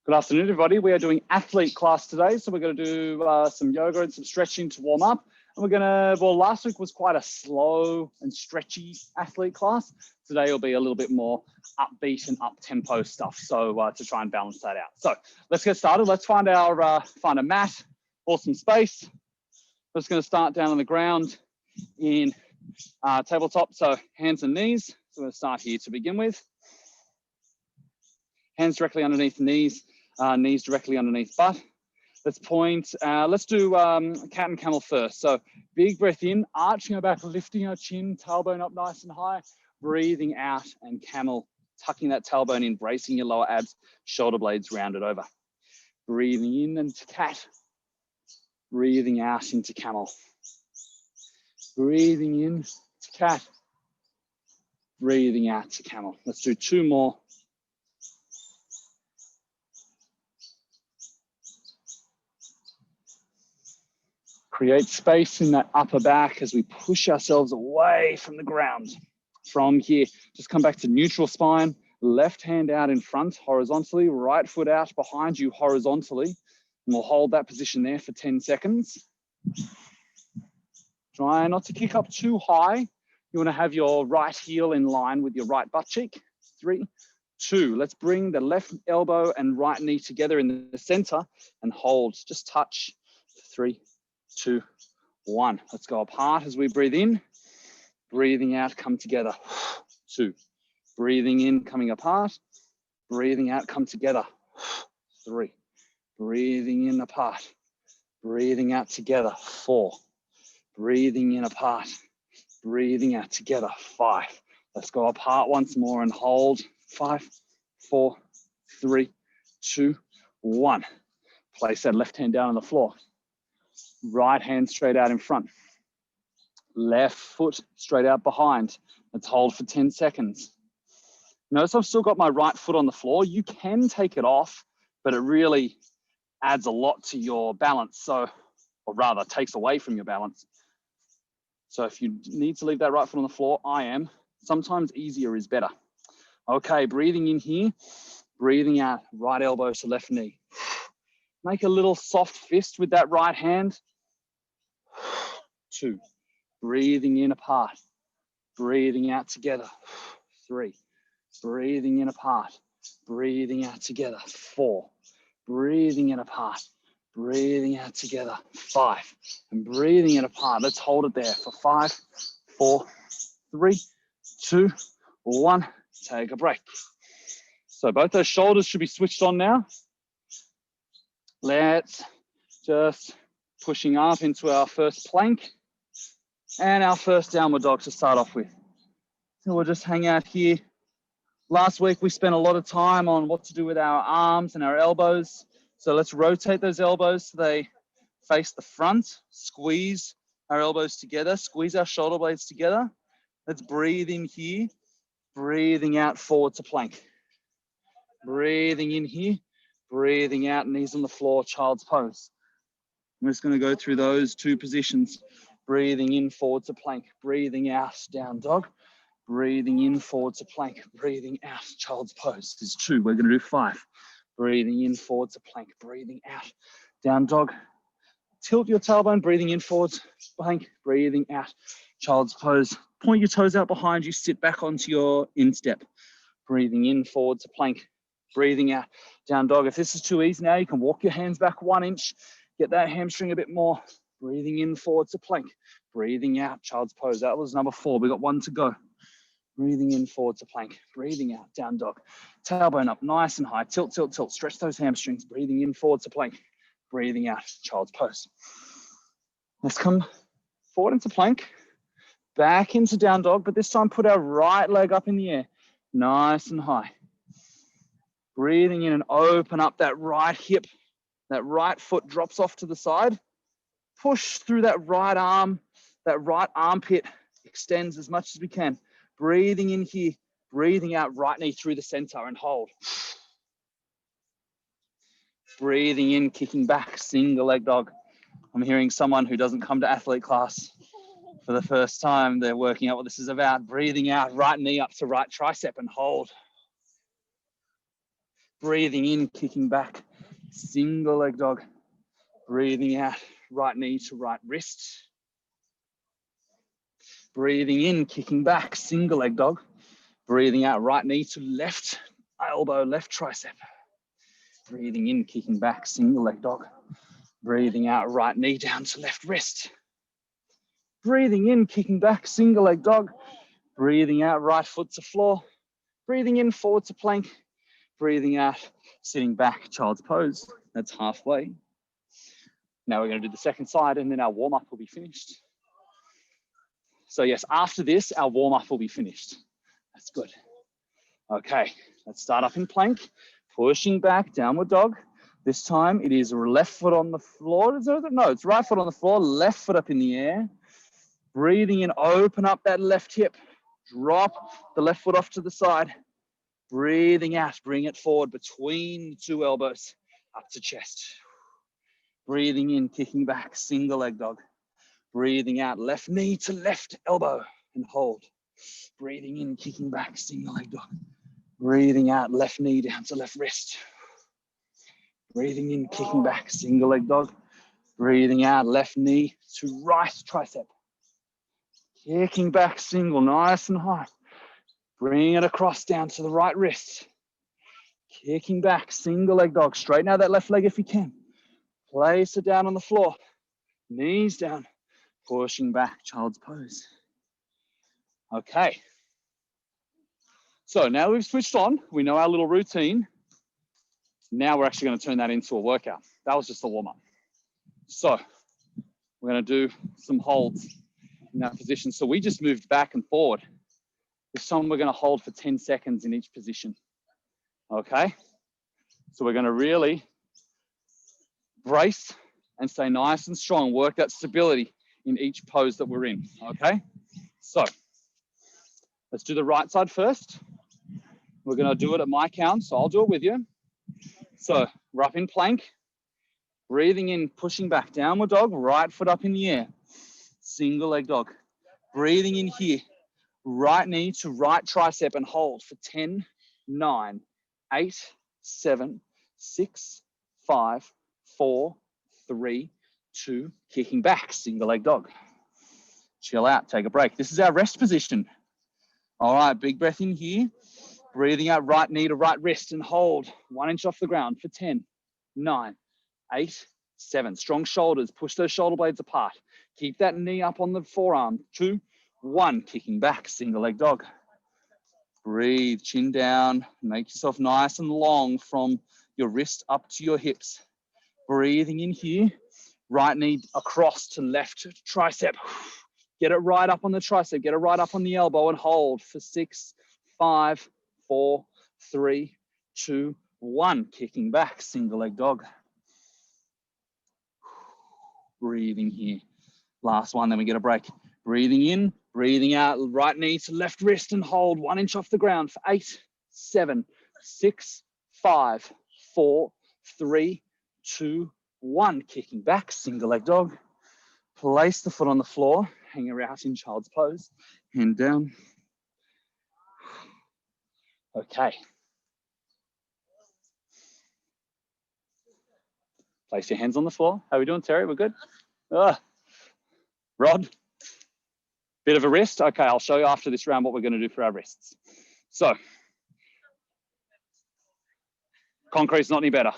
Good afternoon, everybody. We are doing athlete class today. So we're going to do some yoga and some stretching to warm up. And we're going to, well, last week was quite a slow and stretchy athlete class. Today will be a little bit more upbeat and up-tempo stuff. So to try and balance that out. So let's get started. Let's find find a mat or some space. We're just going to start down on the ground in tabletop. So hands and knees. So we're going to start here to begin with. Hands directly underneath the knees. Knees directly underneath butt. Let's point, let's do cat and camel first. So big breath in, arching our back, lifting our chin, tailbone up nice and high, breathing out and camel, tucking that tailbone in, bracing your lower abs, shoulder blades rounded over. Breathing in into cat, breathing out into camel. Breathing in to cat, breathing out to camel. Let's do two more. Create space in that upper back as we push ourselves away from the ground. From here, just come back to neutral spine, left hand out in front horizontally, right foot out behind you horizontally. And we'll hold that position there for 10 seconds. Try not to kick up too high. You want to have your right heel in line with your right butt cheek. 3, 2. Let's bring the left elbow and right knee together in the center and hold. Just touch. 3, 2, 1. Let's go apart as we breathe in. Breathing out, come together. 2. Breathing in, coming apart. Breathing out, come together. 3. Breathing in, apart. Breathing out together. 4. Breathing in, apart. Breathing out together. 5. Let's go apart once more and hold. 5, 4, 3, 2, 1. Place that left hand down on the floor. Right hand straight out in front. Left foot straight out behind. Let's hold for 10 seconds. Notice I've still got my right foot on the floor. You can take it off, but it really adds a lot to your balance. So, or rather takes away from your balance. So if you need to leave that right foot on the floor, I am. Sometimes easier is better. Okay, breathing in here, breathing out, right elbow to left knee. Make a little soft fist with that right hand. 2, breathing in apart, breathing out together. 3, breathing in apart, breathing out together. 4, breathing in apart, breathing out together. 5, and breathing in apart. Let's hold it there for 5, 4, 3, 2, 1. Take a break. So both those shoulders should be switched on now. Let's just pushing up into our first plank and our first downward dog to start off with. So we'll just hang out here. Last week we spent a lot of time on what to do with our arms and our elbows. So let's rotate those elbows so they face the front, squeeze our elbows together, squeeze our shoulder blades together. Let's breathe in here, breathing out forward to plank. Breathing in here, breathing out, knees on the floor, child's pose. I'm just going to go through those two positions. Breathing in, forward to plank. Breathing out, down dog. Breathing in, forward to plank. Breathing out, child's pose. This is 2. We're going to do 5. Breathing in, forward to plank. Breathing out, down dog. Tilt your tailbone. Breathing in, forward, plank. Breathing out, child's pose. Point your toes out behind you. Sit back onto your instep. Breathing in, forward to plank. Breathing out, down dog. If this is too easy now, you can walk your hands back 1 inch. Get that hamstring a bit more. Breathing in, forward to plank. Breathing out, child's pose. That was number 4. We got 1 to go. Breathing in, forward to plank. Breathing out, down dog. Tailbone up, nice and high. Tilt, tilt, tilt. Stretch those hamstrings. Breathing in, forward to plank. Breathing out, child's pose. Let's come forward into plank. Back into down dog, but this time put our right leg up in the air. Nice and high. Breathing in and open up that right hip. That right foot drops off to the side. Push through that right arm. That right armpit extends as much as we can. Breathing in here. Breathing out, right knee through the center and hold. Breathing in, kicking back, single leg dog. I'm hearing someone who doesn't come to athlete class for the first time. They're working out what this is about. Breathing out, right knee up to right tricep and hold. Breathing in, kicking back, single leg dog. Breathing out, right knee to right wrist. Breathing in, kicking back, single leg dog. Breathing out, right knee to left elbow, left tricep. Breathing in, kicking back, single leg dog. Breathing out, right knee down to left wrist. Breathing in, kicking back, single leg dog. Breathing out, right foot to floor. Breathing in, forward to plank. Breathing out, sitting back, child's pose. That's halfway. Now we're going to do the second side and then our warm-up will be finished. So yes, after this, our warm-up will be finished. That's good. Okay, let's start up in plank, pushing back, downward dog. This time it is left foot on the floor. No, it's right foot on the floor, left foot up in the air. Breathing in, open up that left hip. Drop the left foot off to the side. Breathing out, bring it forward between the two elbows, up to chest. Breathing in, kicking back, single leg dog. Breathing out, left knee to left elbow and hold. Breathing in, kicking back, single leg dog. Breathing out, left knee down to left wrist. Breathing in, kicking back, single leg dog. Breathing out, left knee to right tricep. Kicking back, single, nice and high. Bring it across down to the right wrist. Kicking back, single leg dog. Straighten out that left leg if you can. Place it down on the floor. Knees down. Pushing back, child's pose. Okay. So now we've switched on. We know our little routine. Now we're actually going to turn that into a workout. That was just a warm-up. So we're going to do some holds in that position. So we just moved back and forward. This time we're going to hold for 10 seconds in each position. Okay? So we're going to really brace and stay nice and strong. Work that stability in each pose that we're in. Okay? So let's do the right side first. We're going to do it at my count, so I'll do it with you. So we're up in plank. Breathing in, pushing back, downward dog, right foot up in the air. Single leg dog. Breathing in here. Right knee to right tricep and hold for 10, 9, 8, 7, 6, 5, 4, 3, 2, kicking back, single leg dog. Chill out, take a break. This is our rest position. All right, big breath in here. Breathing out, right knee to right wrist and hold 1 inch off the ground for 10, 9, 8, 7. Strong shoulders, push those shoulder blades apart. Keep that knee up on the forearm. 2, 1, kicking back, single leg dog. Breathe, chin down, make yourself nice and long from your wrist up to your hips. Breathing in here, right knee across to left tricep. Get it right up on the tricep, get it right up on the elbow and hold for 6, 5, 4, 3, 2, 1, kicking back, single leg dog. Breathing here. Last one, then we get a break. Breathing in, breathing out, right knee to left wrist and hold 1 inch off the ground for 8, 7, 6, 5, 4, 3, 2, 1. Kicking back, single leg dog. Place the foot on the floor, hang her out in child's pose, hand down. Okay. Place your hands on the floor. How are we doing, Terry? We're good? Rod? Bit of a rest? Okay, I'll show you after this round what we're going to do for our rests. So, concrete's not any better.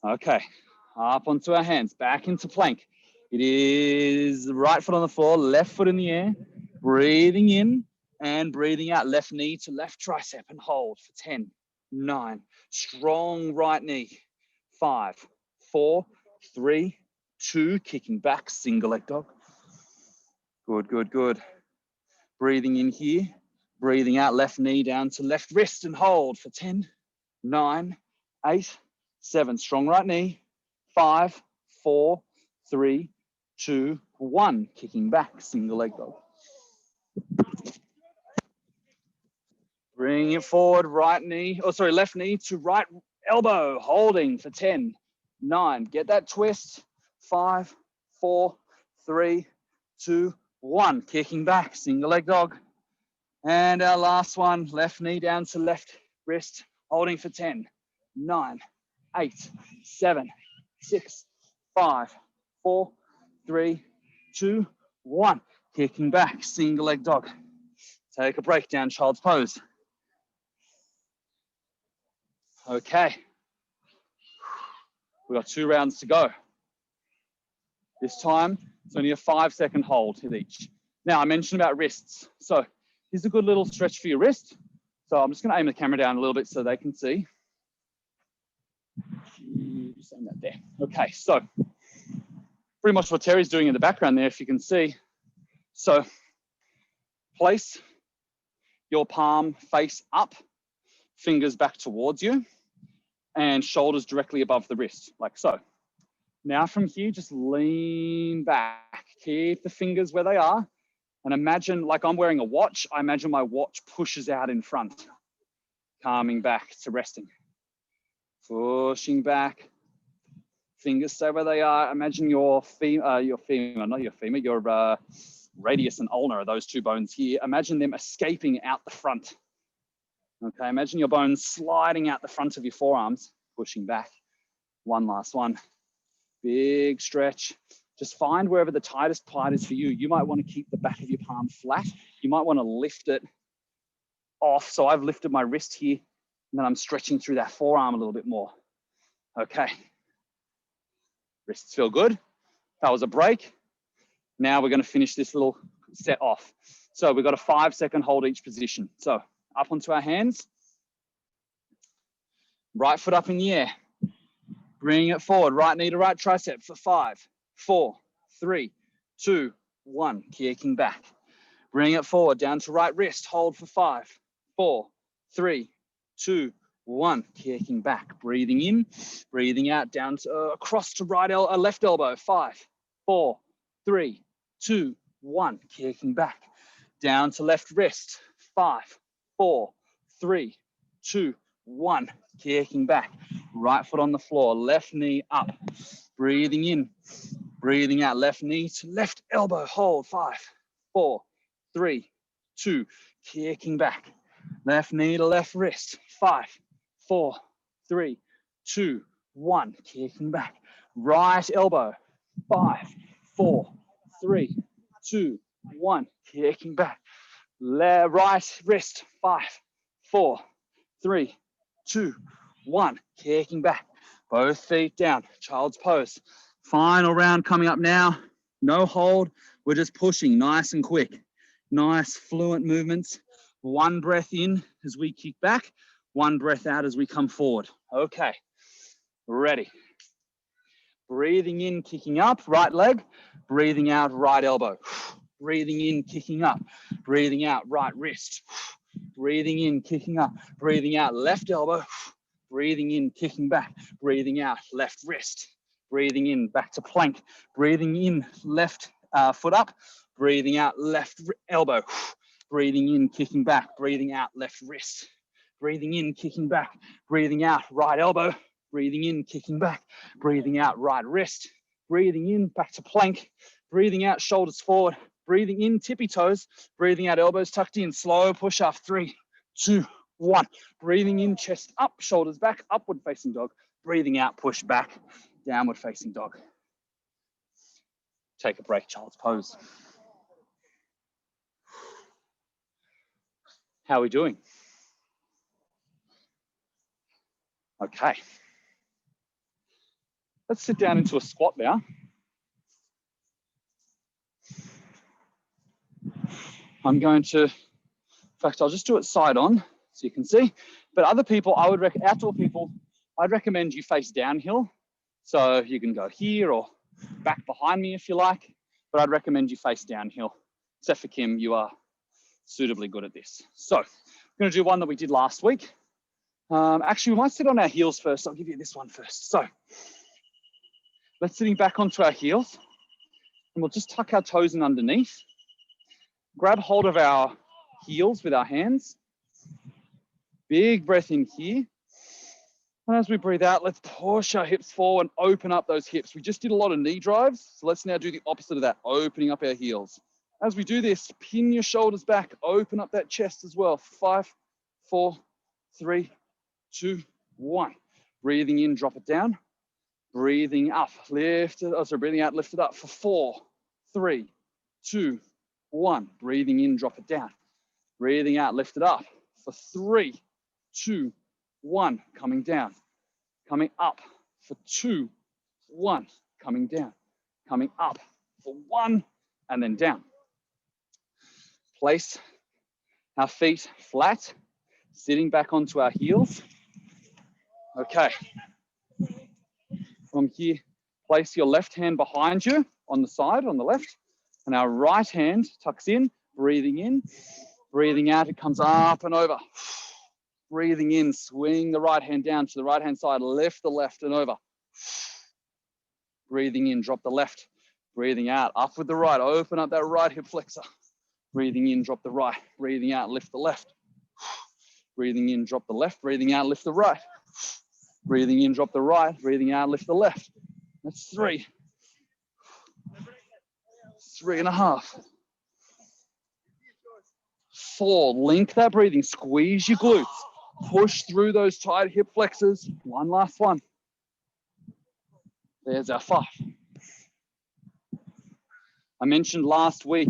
Okay, up onto our hands, back into plank. It is right foot on the floor, left foot in the air, breathing in and breathing out. Left knee to left tricep and hold for 10, 9. Strong right knee. 5, 4, 3, 2. Kicking back, single leg dog. Good, good, good. Breathing in here, breathing out. Left knee down to left wrist and hold for 10, 9, 8, 7. Strong right knee. 5, 4, 3, 2, 1. Kicking back, single leg dog. Bring it forward, right knee, left knee to right elbow, holding for 10, 9. Get that twist. 5, 4, 3, 2, 1. Kicking back, single leg dog. And our last one, left knee down to left wrist, holding for 10, 9, 8, 7, 6, 5, 4, 3, 2, 1. Kicking back, single leg dog. Take a break, down child's pose. Okay. We've got 2 rounds to go. This time, it's only a 5-second hold with each. Now, I mentioned about wrists. So here's a good little stretch for your wrist. So I'm just going to aim the camera down a little bit so they can see. Just aim that there. Okay, so pretty much what Terry's doing in the background there, if you can see. So place your palm face up, fingers back towards you, and shoulders directly above the wrist, like so. Now from here, just lean back. Keep the fingers where they are. And imagine, like I'm wearing a watch, I imagine my watch pushes out in front, calming back to resting. Pushing back, fingers stay where they are. Imagine your radius and ulnar, those 2 bones here. Imagine them escaping out the front. Okay, imagine your bones sliding out the front of your forearms, pushing back. One last one. Big stretch. Just find wherever the tightest part is for you. You might want to keep the back of your palm flat. You might want to lift it off. So I've lifted my wrist here, and then I'm stretching through that forearm a little bit more. Okay. Wrists feel good. That was a break. Now we're going to finish this little set off. So we've got a 5-second hold each position. So up onto our hands. Right foot up in the air. Bring it forward. Right knee to right tricep for 5, 4, 3, 2, 1. Kicking back. Bring it forward down to right wrist. Hold for 5, 4, 3, 2, 1. Kicking back. Breathing in, breathing out down to across to left elbow. 5, 4, 3, 2, 1. Kicking back. Down to left wrist. 5, 4, 3, 2, 1. Kicking back. Right foot on the floor. Left knee up. Breathing in. Breathing out. Left knee to left elbow. Hold. 5, 4, 3, 2. Kicking back. Left knee to left wrist. 5, 4, 3, 2, 1. Kicking back. Right elbow. 5, 4, 3, 2, 1. Kicking back. Right wrist. 5, 4, 3, 2, 1. Kicking back. Both feet down. Child's pose. Final round coming up now. No hold. We're just pushing nice and quick. Nice fluent movements. 1 breath in as we kick back. 1 breath out as we come forward. Okay. Ready. Breathing in, kicking up, right leg. Breathing out, right elbow. Breathing in, kicking up. Breathing out, right wrist. Breathing in, kicking up. Breathing out, left elbow. Breathing in, kicking back. Breathing out, left wrist. Breathing in, back to plank. Breathing in, left foot up. Breathing out, left elbow. Breathing in, kicking back. Breathing out, left wrist. Breathing in, kicking back. Breathing out, right elbow. Breathing in, kicking back. Breathing out, right wrist. Breathing in, back to plank. Breathing out, shoulders forward. Breathing in, tippy toes. Breathing out, elbows tucked in. Slow push up. 3, 2, 1. Breathing in, chest up, shoulders back, upward facing dog. Breathing out, push back, downward facing dog. Take a break, child's pose. How are we doing? Okay. Let's sit down into a squat now. I'm going to, in fact, I'll just do it side on so you can see. But other people, outdoor people, I'd recommend you face downhill. So you can go here or back behind me if you like, but I'd recommend you face downhill. Except for Kim, you are suitably good at this. So I'm going to do one that we did last week. Actually, we might sit on our heels first. I'll give you this one first. So let's sitting back onto our heels, and we'll just tuck our toes in underneath. Grab hold of our heels with our hands. Big breath in here. And as we breathe out, let's push our hips forward and open up those hips. We just did a lot of knee drives, so let's now do the opposite of that, opening up our heels. As we do this, pin your shoulders back, open up that chest as well. 5, 4, 3, 2, 1. Breathing in, drop it down. Breathing up, lift it. Oh, sorry, breathing out, lift it up for 4, 3, 2, 1. Breathing in, drop it down. Breathing out, lift it up for 3, 2, 1. Coming down. Coming up for 2, 1. Coming down. Coming up for 1 and then down. Place our feet flat, sitting back onto our heels. Okay. From here, place your left hand behind you on the side, on the left, and our right hand tucks in, breathing in, breathing out, it comes up and over. Breathing in, swing the right hand down to the right hand side, lift the left and over. Breathing in, drop the left. Breathing out, up with the right, open up that right hip flexor. Breathing in, drop the right. Breathing out, lift the left. Breathing in, drop the left. Breathing out, lift the right. Breathing in, drop the right. Breathing out, lift the left. That's 3. 3.5. 4, link that breathing, squeeze your glutes. Push through those tight hip flexors. One last one. There's our 5. I mentioned last week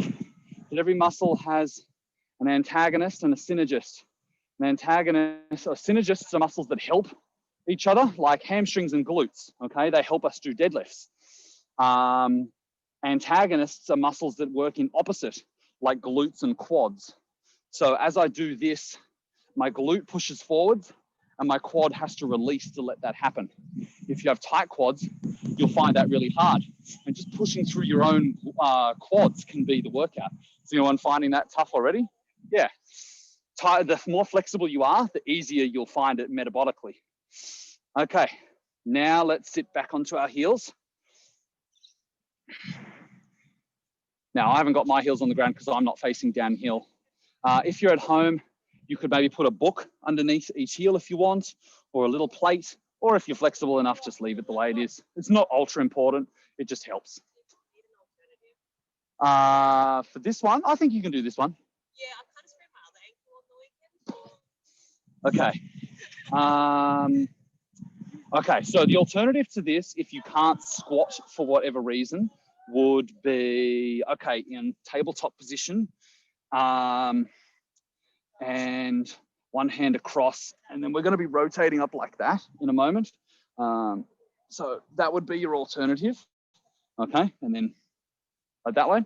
that every muscle has an antagonist and a synergist. An antagonist or synergists are muscles that help each other, like hamstrings and glutes, okay? They help us do deadlifts. Antagonists are muscles that work in opposite, like glutes and quads. So as I do this, my glute pushes forwards and my quad has to release to let that happen. If you have tight quads, you'll find that really hard. And just pushing through your own quads can be the workout. Is anyone finding that tough already? Yeah. The more flexible you are, the easier you'll find it metabolically. Okay, now let's sit back onto our heels. Now, I haven't got my heels on the ground because I'm not facing downhill. If you're at home, you could maybe put a book underneath each heel if you want, or a little plate, or if you're flexible enough, just leave it the way it is. It's not ultra important, it just helps. For this one, I think you can do this one. Yeah, I kind of sprained my other ankle on the weekend. Okay, so the alternative to this, if you can't squat for whatever reason, would be, okay, in tabletop position, and one hand across, and then we're going to be rotating up like that in a moment. So that would be your alternative, okay, and then like that way.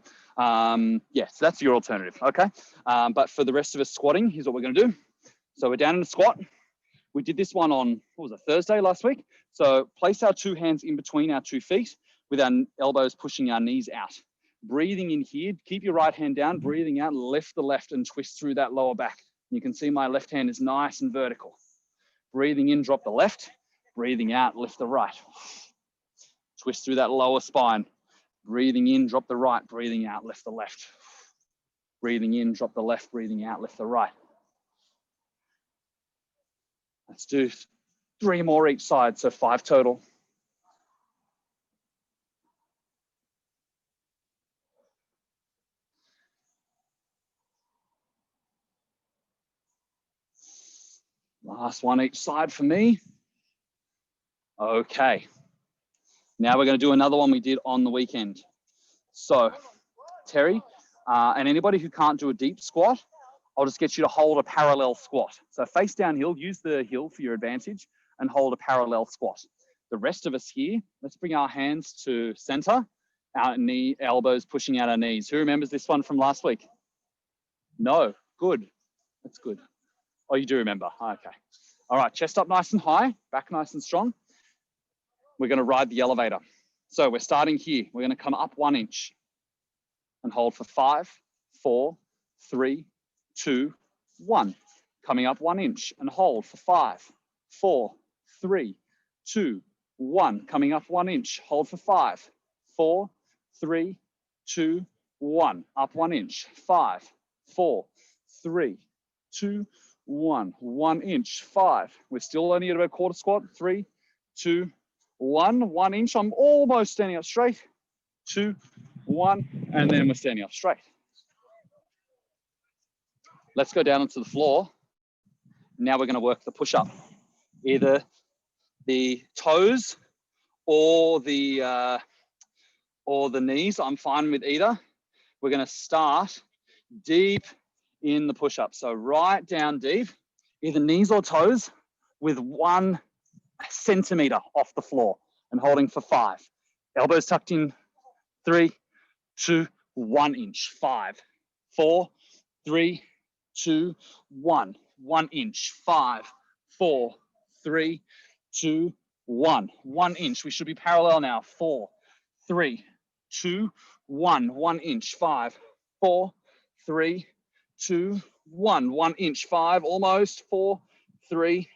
Yes, that's your alternative, okay. But for the rest of us squatting, here's what we're going to do. So we're down in the squat. We did this one on, what was it, Thursday last week? So place our 2 hands in between our 2 feet with our elbows pushing our knees out. Breathing in here, keep your right hand down, breathing out, lift the left and twist through that lower back. You can see my left hand is nice and vertical. Breathing in, drop the left. Breathing out, lift the right. Twist through that lower spine. Breathing in, drop the right. Breathing out, lift the left. Breathing in, drop the left. Breathing out, lift the right. Let's do 3 more each side, so 5 total. Last one each side for me. Okay. Now we're going to do another one we did on the weekend. So, Terry, and anybody who can't do a deep squat, I'll just get you to hold a parallel squat. So face downhill, use the heel for your advantage and hold a parallel squat. The rest of us here, let's bring our hands to center, our knee, elbows pushing out our knees. Who remembers this one from last week? No, good. That's good. Oh, you do remember, okay. All right, chest up nice and high, back nice and strong. We're gonna ride the elevator. So we're starting here. We're gonna come up 1 inch and hold for 5, 4, 3, 2, 1. Coming up 1 inch and hold for 5, 4, 3, 2, 1. Coming up 1 inch, hold for 5, 4, 3, 2, 1. Up 1 inch, 5, 4, 3, 2, 1. 1 inch, 5. We're still only at about quarter squat. 3, 2, 1. 1 inch. I'm almost standing up straight. 2, 1, and then we're standing up straight. Let's go down onto the floor. Now we're going to work the push-up. Either the toes or the knees. I'm fine with either. We're going to start deep in the push-up. So right down deep, either knees or toes, with 1 centimeter off the floor, and holding for 5. Elbows tucked in. 3, 2, 1 inch. 5, 4, 3, 2, 1. 1 inch. 5, 4, 3, 2, 1. 1 inch. We should be parallel now. 4, 3, 2, 1. 1 inch. 5, 4, 3, 2, 1. 1 inch. 5, almost. 4, 3,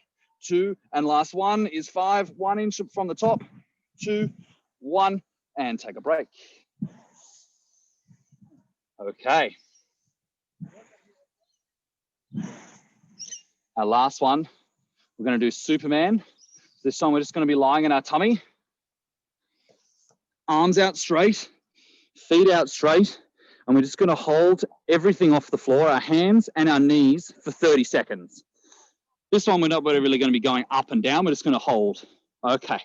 2, and last one is 5. 1 inch from the top. 2, 1, and take a break. Okay. Our last one, we're going to do Superman. This time we're just going to be lying in our tummy. Arms out straight, feet out straight, and we're just going to hold everything off the floor, our hands and our knees, for 30 seconds. This one we're not really going to be going up and down, we're just going to hold. Okay,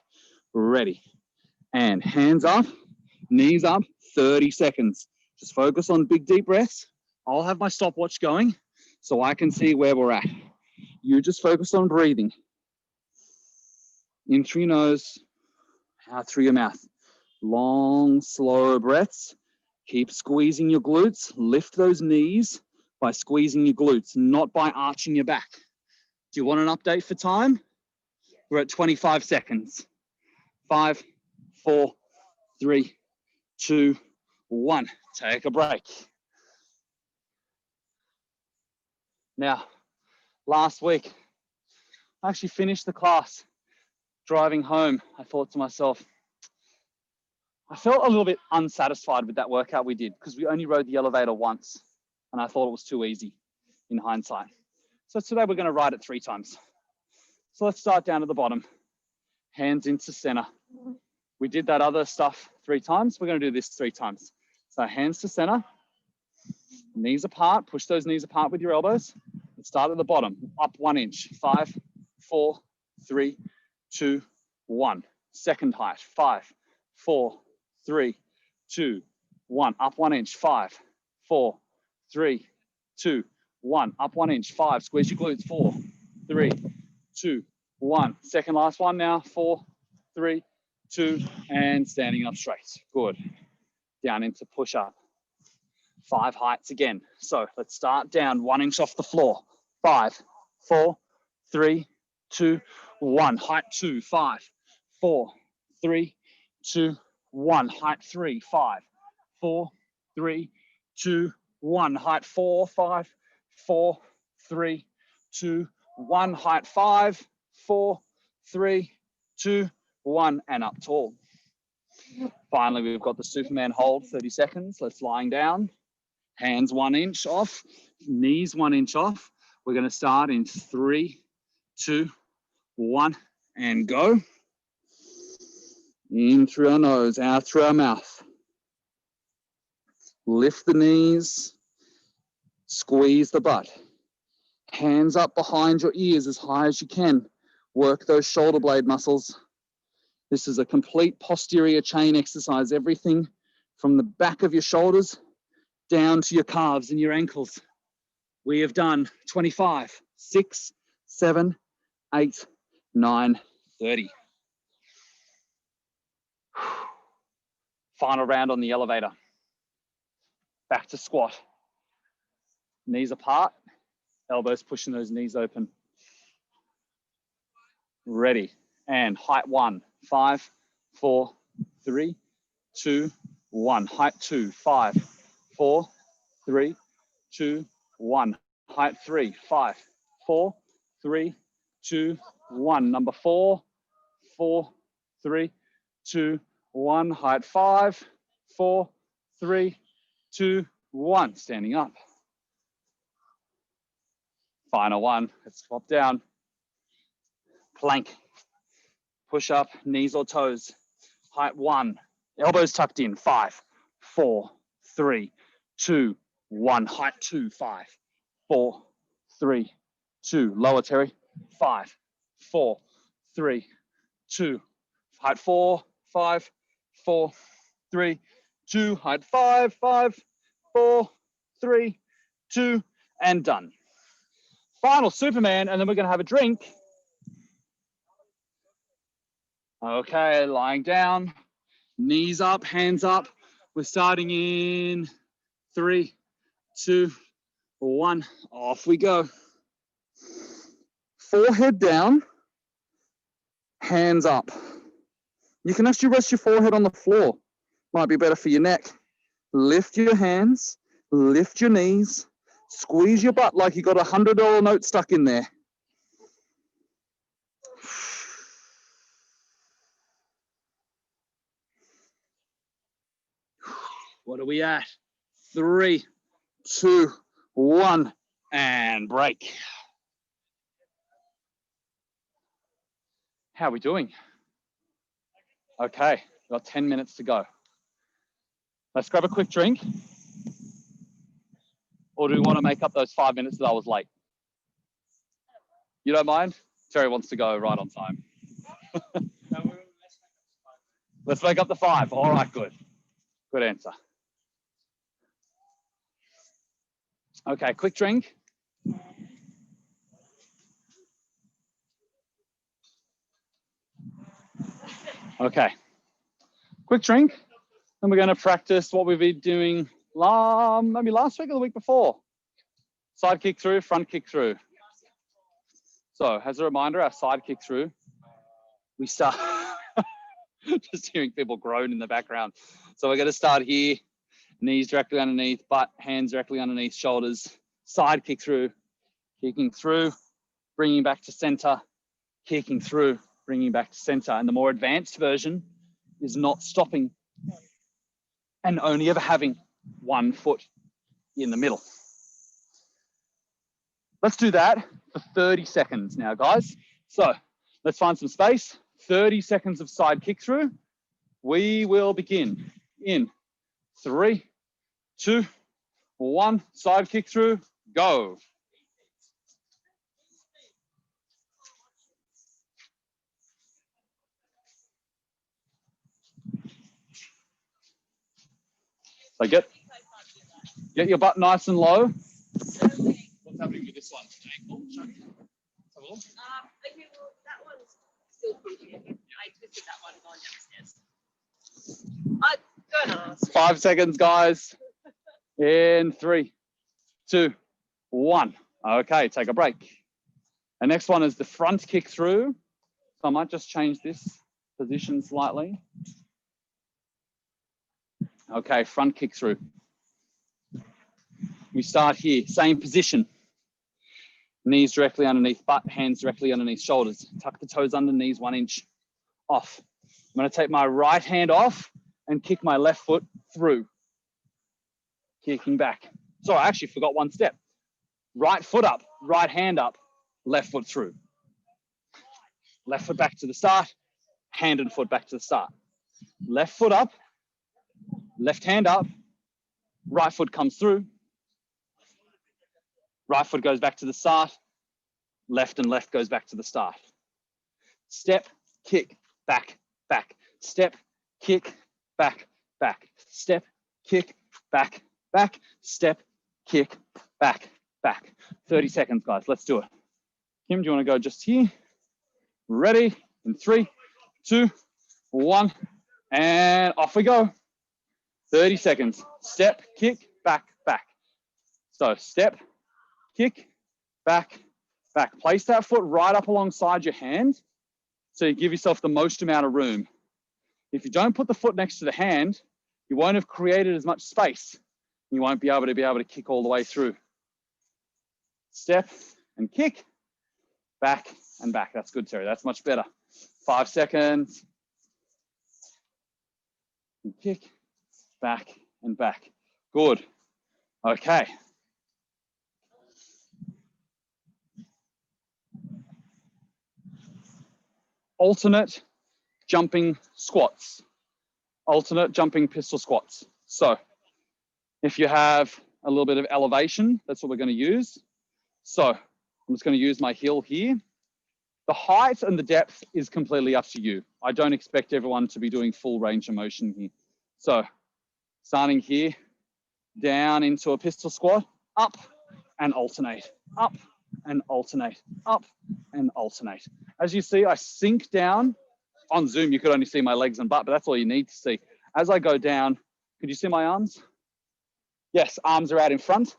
ready. And hands up, knees up, 30 seconds. Just focus on big deep breaths. I'll have my stopwatch going so I can see where we're at. You just focus on breathing. In through your nose, out through your mouth. Long, slow breaths. Keep squeezing your glutes. Lift those knees by squeezing your glutes, not by arching your back. Do you want an update for time? We're at 25 seconds. 5, 4, 3, 2, 1. Take a break. Now, last week, I actually finished the class. Driving home, I thought to myself, I felt a little bit unsatisfied with that workout we did because we only rode the elevator once and I thought it was too easy in hindsight. So today we're going to ride it 3 times. So let's start down at the bottom. Hands into center. We did that other stuff 3 times. We're going to do this 3 times. So hands to center, knees apart. Push those knees apart with your elbows. Let's start at the bottom. Up 1 inch. 5, 4, 3, 2, 1. Second height. 5, 4, 3, 2, 1. Up 1 inch. 5, 4, 3, 2, 1. Up 1 inch. 5. Squeeze your glutes. 4, 3, 2, 1. Second last one now. 4, 3, 2, and standing up straight. Good. Down into push up. 5 heights again. So let's start down 1 inch off the floor. 5, 4, 3, 2, 1. Height 2. 5, 4, 3, 2, 1. Height 3. 5, 4, 3, 2, 1. Height 4. 5, 4, 3, 2, 1. Height 5, 4, 3, 2, 1. And up tall. Finally, we've got the Superman hold, 30 seconds. Let's lying down. Hands 1 inch off, knees 1 inch off. We're going to start in 3, 2, 1, and go. In through our nose, out through our mouth. Lift the knees, squeeze the butt. Hands up behind your ears as high as you can. Work those shoulder blade muscles. This is a complete posterior chain exercise. Everything from the back of your shoulders down to your calves and your ankles. We have done 25, 6, 7, 8, 9, 30. Final round on the elevator. Back to squat. Knees apart, elbows pushing those knees open. Ready. And height 1, 5, 4, 3, 2, 1. Height 2, 5, 4, 3, 2, 1. Height 3, 5, 4, 3, 2, 1. Number 4, 4, 3, 2, 1. Height 5, 4, 3, 2, 1. Standing up. Final one. Let's swap down. Plank. Push up, knees or toes. Height 1. Elbows tucked in. 5, 4, 3, 2, 1. Height 2. 5, 4, 3, 2. Lower, Terry. 5, 4, 3, 2. Height 4, 5, 4, 3, 2. Height 5, 5, 4, 3, 2, and done. Final Superman, and then we're going to have a drink. Okay, lying down, knees up, hands up. We're starting in 3, 2, 1. Off we go. Forehead down, hands up. You can actually rest your forehead on the floor. Might be better for your neck. Lift your hands, lift your knees, squeeze your butt like you got a $100 note stuck in there. What are we at? 3, 2, 1, and break. How are we doing? Okay, we've got 10 minutes to go. Let's grab a quick drink. Or do we want to make up those 5 minutes that I was late? You don't mind? Terry wants to go right on time. Let's make up the 5. All right, good. Good answer. Okay, quick drink. Okay, quick drink. And we're going to practice what we've been doing maybe last week or the week before. Side kick through, front kick through. So as a reminder, our side kick through, we start, just hearing people groan in the background. So we're going to start here, knees directly underneath, butt, hands directly underneath, shoulders, side kick through, kicking through, bringing back to center, kicking through, bringing back to center. And the more advanced version is not stopping and only ever having one foot in the middle. Let's do that for 30 seconds now, guys. So let's find some space. 30 seconds of side kick through. We will begin in 3, 2, 1. Side kick through, go. So get your butt nice and low. What's happening with this one? Ankle? Okay, well, that one's still funky. I twisted that one going downstairs. Go on. 5 seconds, guys. In 3, 2, 1. Okay, take a break. The next one is the front kick through. So I might just change this position slightly. Okay, front kick through. We start here, same position. Knees directly underneath butt, hands directly underneath shoulders. Tuck the toes under knees 1 inch off. I'm going to take my right hand off and kick my left foot through. Kicking back. Sorry, I actually forgot one step. Right foot up, right hand up, left foot through. Left foot back to the start, hand and foot back to the start. Left foot up, left hand up, right foot comes through. Right foot goes back to the start, left and left goes back to the start. Step, kick, back, back. Step, kick, back, back. Step, kick, back, back. Step, kick, back, back. 30 seconds, guys. Let's do it. Kim, do you want to go just here? Ready? In 3, 2, 1, and off we go. 30 seconds. Step, kick, back, back. So step, kick, back, back. Place that foot right up alongside your hand so you give yourself the most amount of room. If you don't put the foot next to the hand, you won't have created as much space. You won't be able to kick all the way through. Step and kick, back and back. That's good, Terry. That's much better. 5 seconds. And kick, back and back. Good. Okay. Alternate jumping squats. Alternate jumping pistol squats. So if you have a little bit of elevation, that's what we're going to use. So I'm just going to use my heel here. The height and the depth is completely up to you. I don't expect everyone to be doing full range of motion here. So starting here, down into a pistol squat, up and alternate, up and alternate, up and alternate. As you see, I sink down. On Zoom, you could only see my legs and butt, but that's all you need to see. As I go down, could you see my arms? Yes, arms are out in front,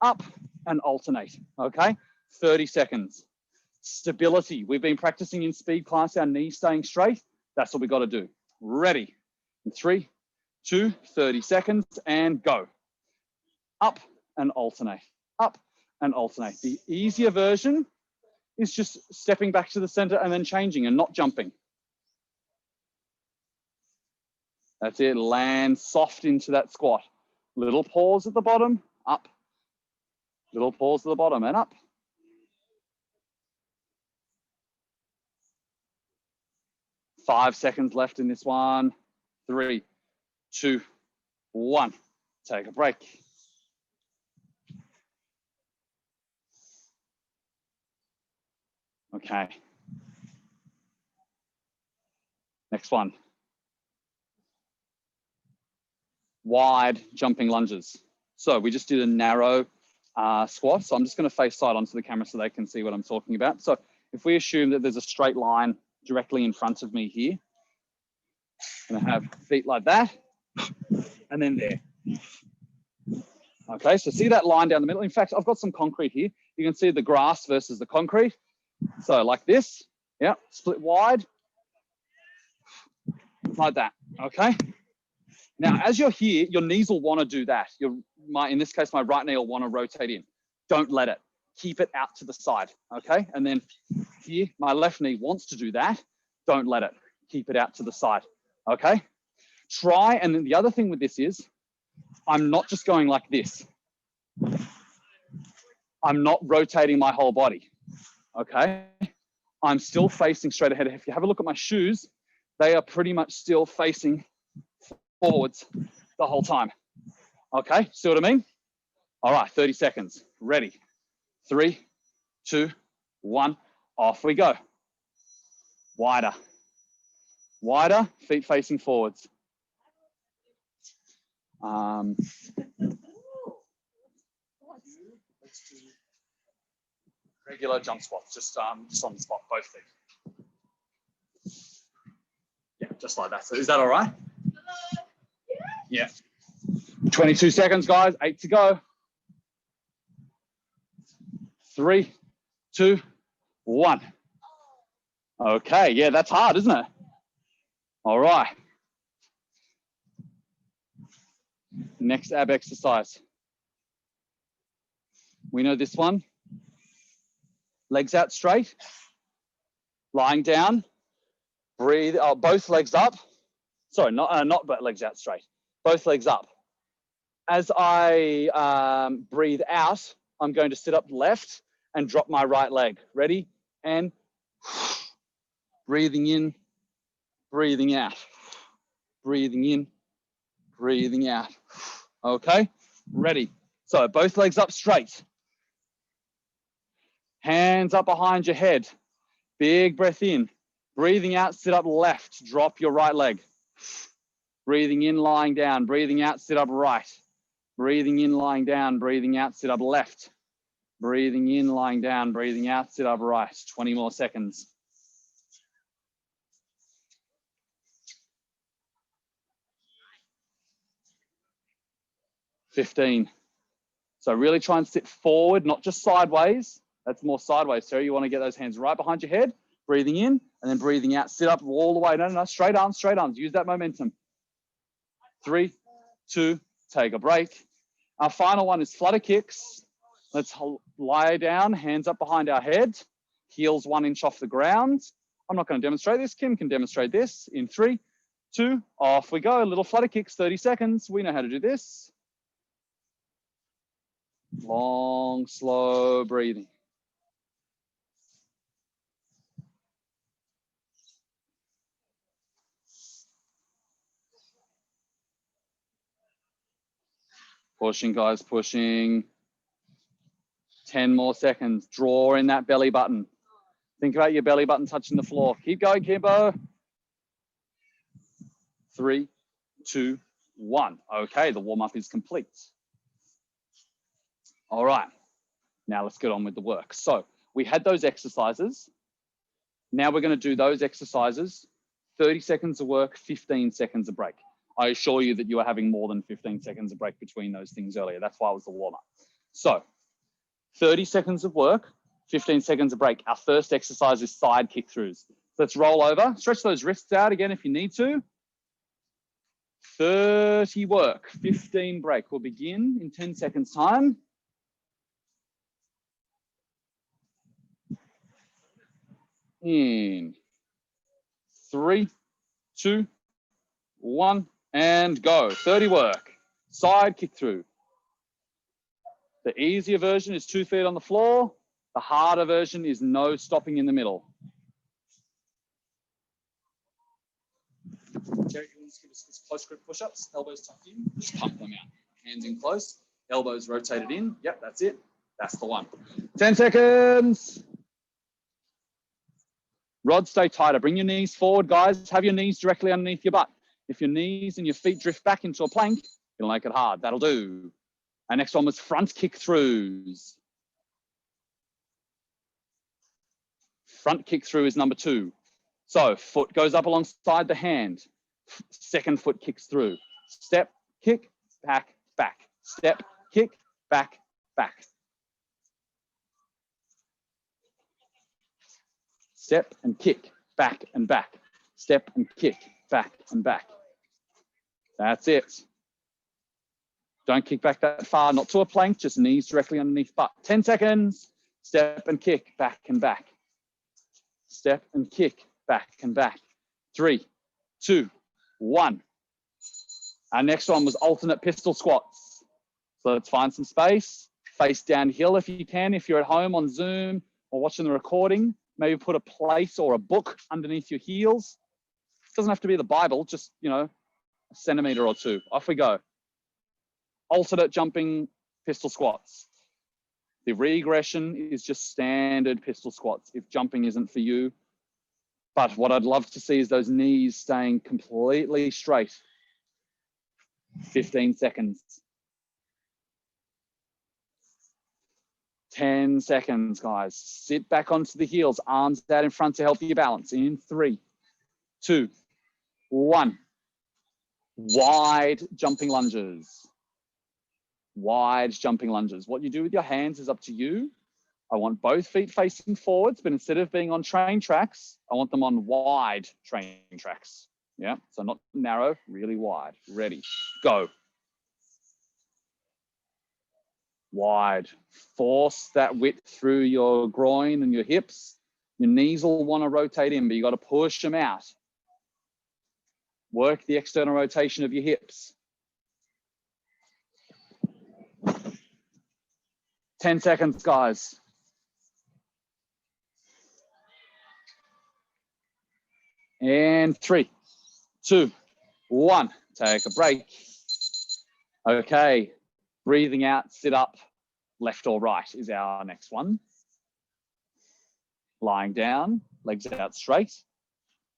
up and alternate, okay? 30 seconds. Stability. We've been practicing in speed class, our knees staying straight. That's what we got to do. Ready. In 3, 2, 30 seconds and go. Up and alternate, up and alternate. The easier version is just stepping back to the center and then changing and not jumping. That's it. Land soft into that squat. Little pause at the bottom, up. Little pause at the bottom and up. Five seconds left in this one. 3, 2, 1. Take a break. Okay. Next one. Wide jumping lunges. So we just did a narrow squat. So I'm just going to face side onto the camera so they can see what I'm talking about. So if we assume that there's a straight line directly in front of me here, I'm going to have feet like that and then there. Okay, so see that line down the middle? In fact, I've got some concrete here. You can see the grass versus the concrete. So like this, yeah, split wide, like that, okay? Now, as you're here, your knees will want to do that. In this case, my right knee will want to rotate in. Don't let it. Keep it out to the side, okay? And then here, my left knee wants to do that. Don't let it. Keep it out to the side, okay? Try, and then the other thing with this is, I'm not just going like this. I'm not rotating my whole body, okay? I'm still facing straight ahead. If you have a look at my shoes, they are pretty much still facing forwards the whole time. Okay, see what I mean? All right, 30 seconds. Ready. 3, 2, 1. Off we go. Wider. Wider, feet facing forwards. Regular jump squats, just on the spot, both feet. Yeah, just like that. So is that all right? Yeah. 22 seconds, guys. 8 to go. 3, 2, 1. Okay, yeah, that's hard, isn't it? All right. Next ab exercise. We know this one. Legs out straight. Lying down. Breathe. Oh, both legs up. Sorry, not but legs out straight. Both legs up. As I breathe out, I'm going to sit up left and drop my right leg. Ready? And breathing in, breathing out. Breathing in, breathing out. Okay, ready. So both legs up straight. Hands up behind your head. Big breath in. Breathing out, sit up left. Drop your right leg. Breathing in, lying down. Breathing out, sit up right. Breathing in, lying down. Breathing out, sit up left. Breathing in, lying down. Breathing out, sit up right. 20 more seconds. $15. So really try and sit forward, not just sideways. That's more sideways, Terry. You want to get those hands right behind your head, breathing in, and then breathing out. Sit up all the way. No, straight arms, straight arms. Use that momentum. 3, 2, take a break. Our final one is flutter kicks. Let's lie down, hands up behind our head, heels 1 inch off the ground. I'm not going to demonstrate this. Kim can demonstrate this. In 3, 2, off we go. Little flutter kicks, 30 seconds. We know how to do this. Long, slow breathing. Pushing, guys, pushing. 10 more seconds. Draw in that belly button. Think about your belly button touching the floor. Keep going, Kimbo. 3, 2, 1. Okay, the warm-up is complete. All right, now let's get on with the work. So we had those exercises. Now we're going to do those exercises, 30 seconds of work, 15 seconds of break. I assure you that you are having more than 15 seconds of break between those things earlier. That's why it was the warm-up. So 30 seconds of work, 15 seconds of break. Our first exercise is side kick throughs. Let's roll over, stretch those wrists out again if you need to. 30 work, 15 break. We'll begin in 10 seconds time. In 3, 2, 1, and go. 30 work. Side kick through. The easier version is 2 feet on the floor. The harder version is no stopping in the middle. Jerry, you want to give us close grip push-ups, elbows tucked in, just pump them out. Hands in close, elbows rotated in. Yep, that's it. That's the one. 10 seconds. Rod, stay tighter. Bring your knees forward, guys. Have your knees directly underneath your butt. If your knees and your feet drift back into a plank, you'll make it hard. That'll do. Our next one was front kick throughs. Front kick through is number 2. So foot goes up alongside the hand. Second foot kicks through. Step, kick, back, back. Step, kick, back, back. Step and kick, back and back. Step and kick, back and back. That's it. Don't kick back that far, not to a plank, just knees directly underneath butt. 10 seconds. Step and kick, back and back. Step and kick, back and back. 3, 2, 1. Our next one was alternate pistol squats. So let's find some space. Face downhill if you can. If you're at home on Zoom or watching the recording, maybe put a place or a book underneath your heels. It doesn't have to be the Bible, just, you know, a centimeter or 2. Off we go. Alternate jumping pistol squats. The regression is just standard pistol squats if jumping isn't for you. But what I'd love to see is those knees staying completely straight. 15 seconds. 10 seconds, guys. Sit back onto the heels, arms out in front to help you balance. In 3, 2, 1. Wide jumping lunges. Wide jumping lunges. What you do with your hands is up to you. I want both feet facing forwards, but instead of being on train tracks, I want them on wide train tracks. Yeah, so not narrow, really wide. Ready, go. Wide. Force that width through your groin and your hips. Your knees will want to rotate in, but you got to push them out. Work the external rotation of your hips. 10 seconds, guys. And 3, 2, 1. Take a break. Okay. Breathing out, sit up, left or right is our next one. Lying down, legs out straight.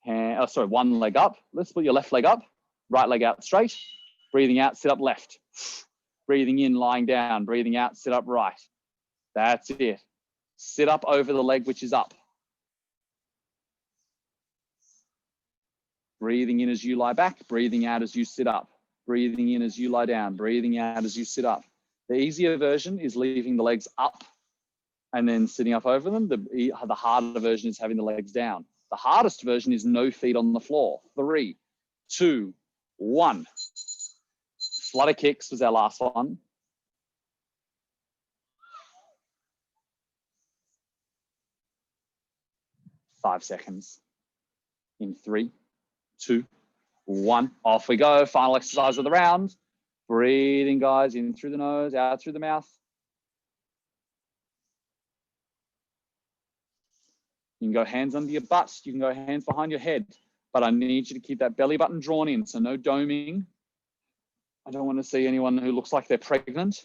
One leg up. Let's put your left leg up, right leg out straight. Breathing out, sit up left. Breathing in, lying down. Breathing out, sit up right. That's it. Sit up over the leg which is up. Breathing in as you lie back, breathing out as you sit up. Breathing in as you lie down, breathing out as you sit up. The easier version is leaving the legs up and then sitting up over them. The harder version is having the legs down. The hardest version is no feet on the floor. 3, 2, 1. Flutter kicks was our last one. Five seconds. In 3, 2, 1. Off we go. Final exercise of the round. Breathing, guys, in through the nose, out through the mouth. You can go hands under your butt. You can go hands behind your head. But I need you to keep that belly button drawn in, so no doming. I don't want to see anyone who looks like they're pregnant.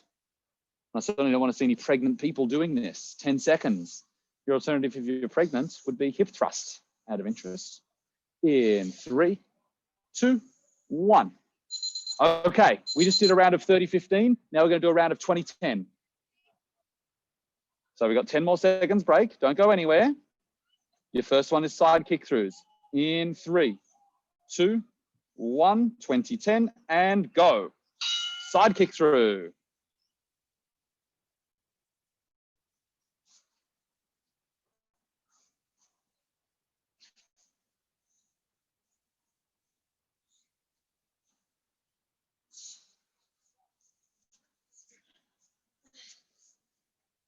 I certainly don't want to see any pregnant people doing this. 10 seconds. Your alternative if you're pregnant would be hip thrust, out of interest. In 3, 2, 1. Okay, we just did a round of 30-15. Now we're going to do a round of 20-10. So we've got 10 more seconds break. Don't go anywhere. Your first one is side kick throughs. In 3, 2, 1, 20-10, and go. Side kick through.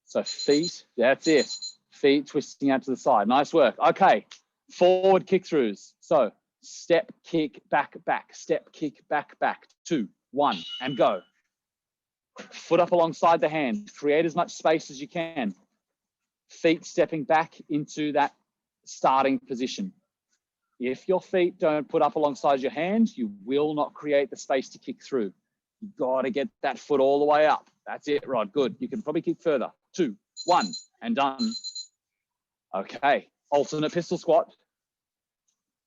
So feet, that's it. Feet twisting out to the side. Nice work. Okay, forward kick throughs. So step, kick, back, back, step, kick, back, back. 2, 1, and go. Foot up alongside the hand. Create as much space as you can. Feet stepping back into that starting position. If your feet don't put up alongside your hand, you will not create the space to kick through. You got to get that foot all the way up. That's it, Rod. Good. You can probably kick further. 2, 1, and done. Okay. Alternate pistol squat.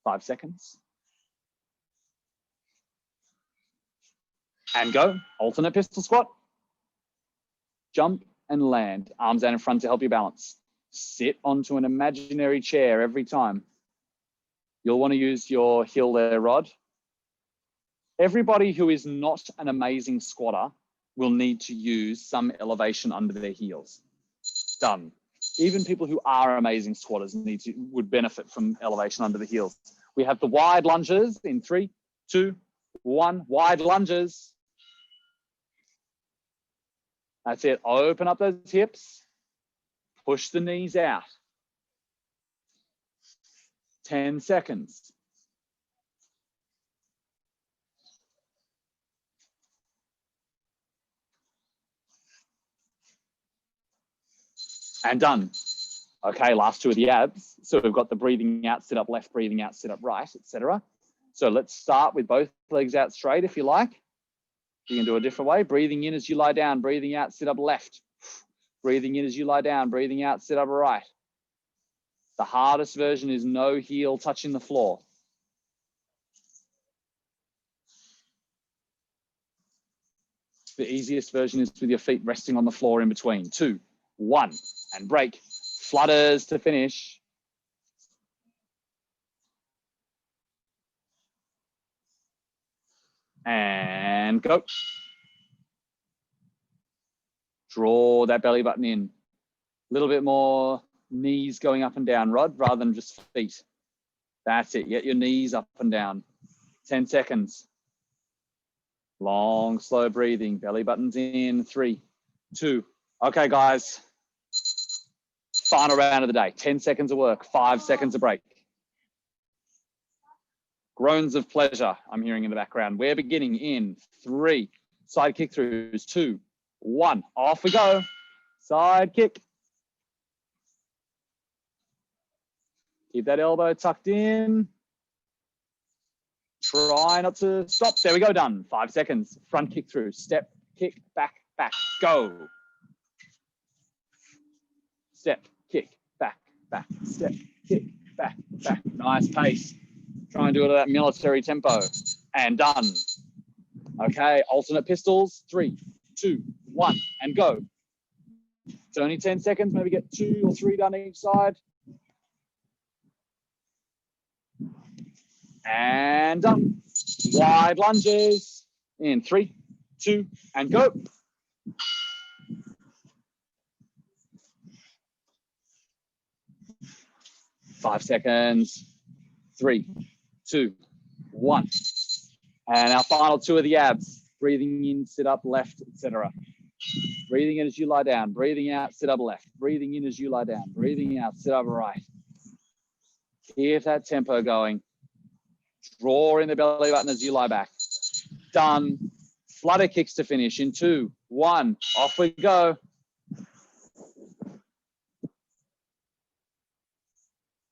5 seconds. And go. Alternate pistol squat. Jump and land. Arms out in front to help you balance. Sit onto an imaginary chair every time. You'll want to use your heel there, Rod. Everybody who is not an amazing squatter will need to use some elevation under their heels. Done. Even people who are amazing squatters would benefit from elevation under the heels. We have the wide lunges in 3, 2, 1. Wide lunges. That's it. Open up those hips. Push the knees out. 10 seconds. And done. Okay, last two of the abs. So we've got the breathing out, sit up left, breathing out, sit up right, etc. So let's start with both legs out straight if you like. You can do a different way. Breathing in as you lie down, breathing out, sit up left. Breathing in as you lie down, breathing out, sit up right. The hardest version is no heel touching the floor. The easiest version is with your feet resting on the floor in between. 2, 1, and break. Flutters to finish. And go. Draw that belly button in. A little bit more knees going up and down, Rod, rather than just feet. That's it. Get your knees up and down. 10 seconds. Long, slow breathing. Belly buttons in. 3, 2. Okay, guys. Final round of the day. 10 seconds of work. 5 seconds of break. Groans of pleasure I'm hearing in the background. We're beginning in 3. Side kick throughs. 2, 1. Off we go. Side kick. Keep that elbow tucked in. Try not to stop. There we go, done. 5 seconds. Front kick through. Step, kick, back, back. Go. Step, kick, back, back. Step, kick, back, back. Nice pace. Try and do it at that military tempo. And done. Okay, alternate pistols. 3, 2, 1, and go. It's only 10 seconds. Maybe get 2 or 3 done each side. And done. Wide lunges in 3, 2, and go. Five seconds. 3, 2, 1. And our final 2 of the abs. Breathing in, sit up left, etc. Breathing in as you lie down. Breathing out, sit up left. Breathing in as you lie down. Breathing out, sit up right. Keep that tempo going. Draw in the belly button as you lie back. Done. Flutter kicks to finish in 2, 1. Off we go.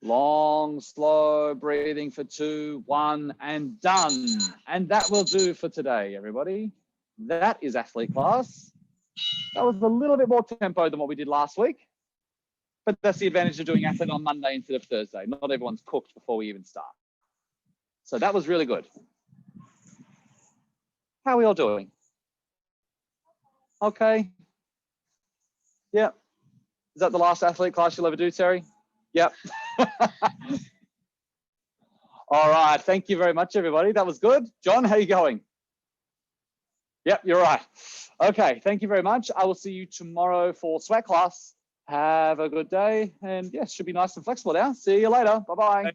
Long, slow breathing for 2, 1, and done. And that will do for today, everybody. That is athlete class. That was a little bit more tempo than what we did last week. But that's the advantage of doing athlete on Monday instead of Thursday. Not everyone's cooked before we even start. So that was really good. How are we all doing? Okay. Yep. Is that the last athlete class you'll ever do, Terry? Yep. All right. Thank you very much, everybody. That was good. John, how are you going? Yep, you're right. Okay. Thank you very much. I will see you tomorrow for SWAT class. Have a good day. And yes, should be nice and flexible now. See you later. Bye-bye.